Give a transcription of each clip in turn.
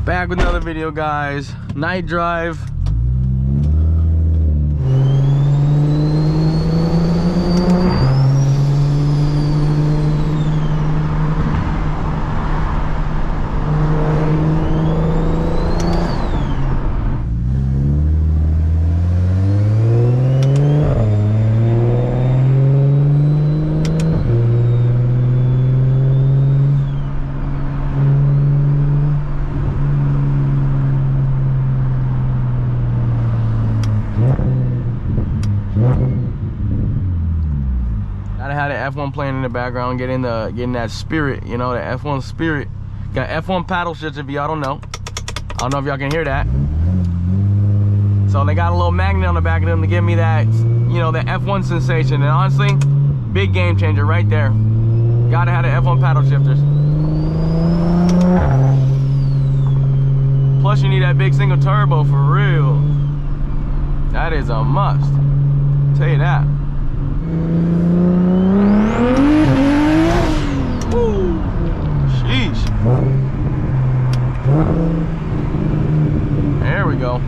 Back with another video, guys. Night drive. Gotta have the F1 playing in the background, getting that spirit, you know, the F1 spirit. Got F1 paddle shits if y'all don't know. I don't know if y'all can hear that. So they got a little magnet on the back of them to give me that, you know, the F1 sensation. And honestly, big game changer right there. Gotta have the F1 paddle shifters. Plus you need that big single turbo for real. That is a must. I'll tell you that. Woo. Sheesh. There we go.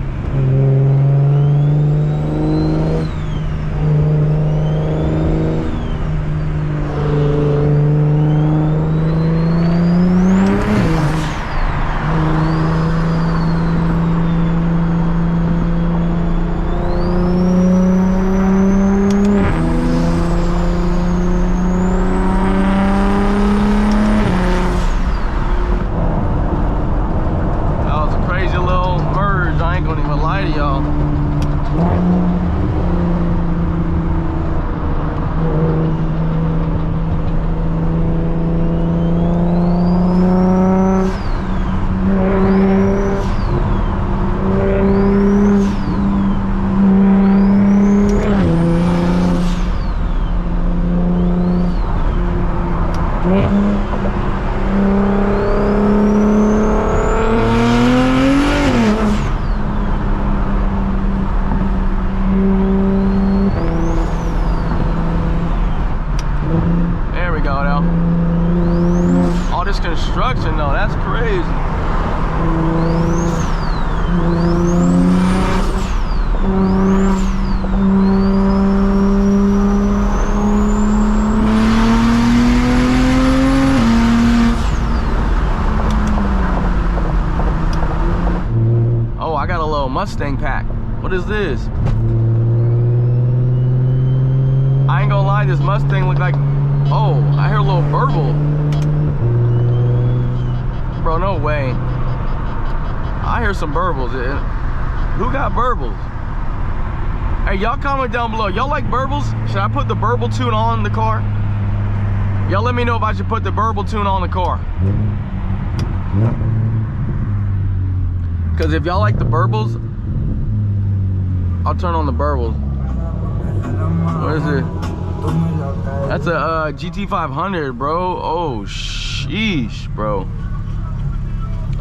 Construction though, that's crazy. Oh, I got a little Mustang pack. What is this? I ain't gonna lie, this Mustang look like, oh, I hear a little burble. Bro, no way. I hear some burbles. Who got burbles? Hey, y'all comment down below. Y'all like burbles? Should I put the burble tune on the car? Y'all let me know if I should put the burble tune on the car. Because if y'all like the burbles, I'll turn on the burbles. What is it? That's a GT500, bro. Oh, sheesh, bro.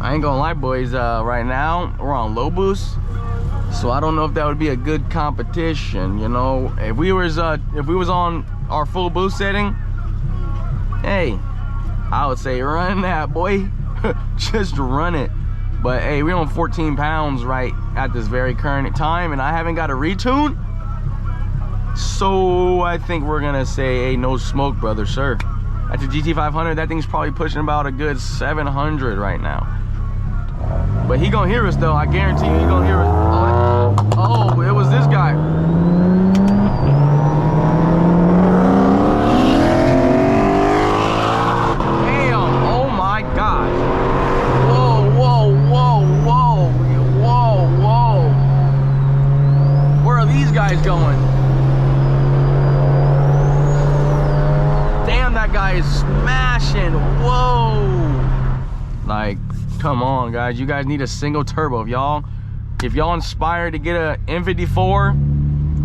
I ain't gonna lie, boys, right now we're on low boost, so I don't know if that would be a good competition, you know. If we was on our full boost setting, hey, I would say run that, boy. Just run it. But hey, we're on 14 pounds right at this very current time, and I haven't got a retune, so I think we're gonna say, hey, no smoke, brother, sir. At the GT500, that thing's probably pushing about a good 700 right now. But he gonna hear us though, I guarantee you he gonna hear us. Oh, it was this guy. Damn, oh my God. Whoa, whoa, whoa, whoa, whoa, whoa. Where are these guys going? Damn, that guy is smashing, whoa. Like, come on, guys, you guys need a single turbo. If y'all inspired to get a M54,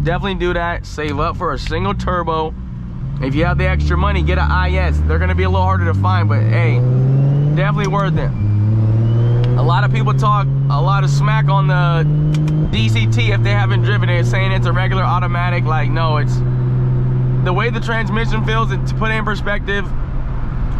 definitely do that. Save up for a single turbo. If you have the extra money, get an IS. They're gonna be a little harder to find, but hey, definitely worth it. A lot of people talk a lot of smack on the DCT if they haven't driven it, saying it's a regular automatic. Like, no, it's the way the transmission feels. To put it in perspective,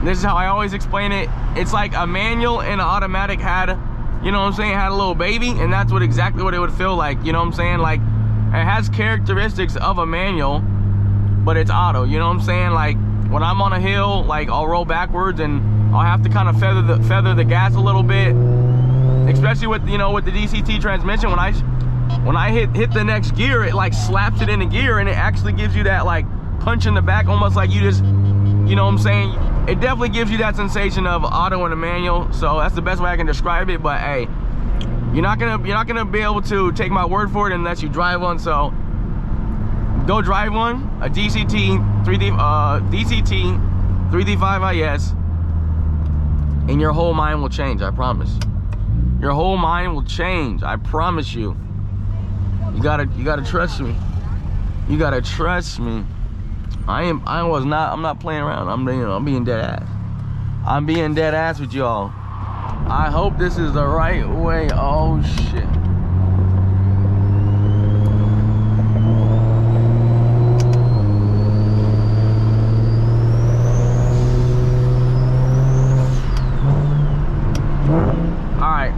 this is how I always explain it. It's like a manual and an automatic had you know what I'm saying, had a little baby, and that's what exactly what it would feel like, you know what I'm saying? Like, it has characteristics of a manual, but it's auto, you know what I'm saying? Like, when I'm on a hill, like, I'll roll backwards and I'll have to kind of feather the gas a little bit, especially with, you know, with the DCT transmission. When I hit the next gear, it like slaps it in the gear, and it actually gives you that like punch in the back, almost like you just, you know what I'm saying? It definitely gives you that sensation of auto and a manual. So that's the best way I can describe it. But hey, you're not gonna be able to take my word for it unless you drive one. So go drive one, a DCT 335is, and your whole mind will change. I promise. Your whole mind will change. I promise you. You gotta trust me. You gotta trust me. I'm not playing around. I'm being dead ass. I'm being dead ass with y'all. I hope this is the right way. Oh shit. All right.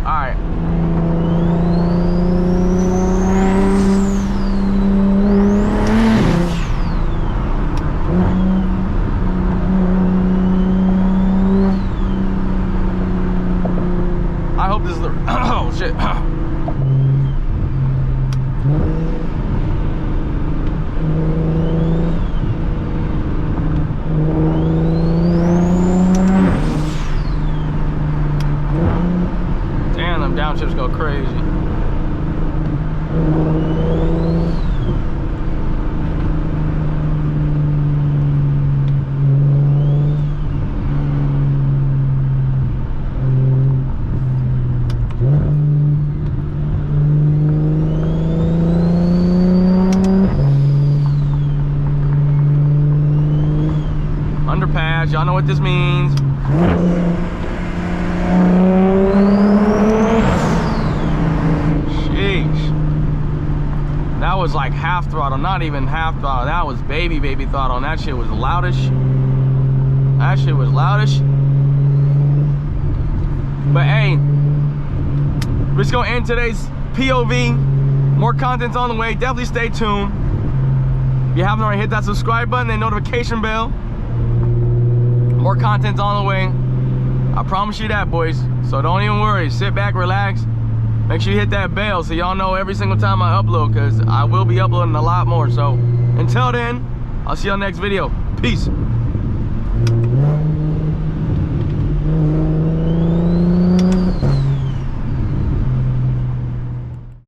I hope this is the, oh shit. Damn, them downshifts go crazy. Underpass, y'all know what this means. Sheesh. That was like half throttle, not even half throttle. That was baby throttle, and that shit was loudish. That shit was loudish. But hey, we're just gonna end today's POV. More content's on the way. Definitely stay tuned. If you haven't already, hit that subscribe button and notification bell. More content's on the way. I promise you that, boys. So don't even worry. Sit back, relax. Make sure you hit that bell so y'all know every single time I upload, because I will be uploading a lot more. So until then, I'll see you on the next video. Peace.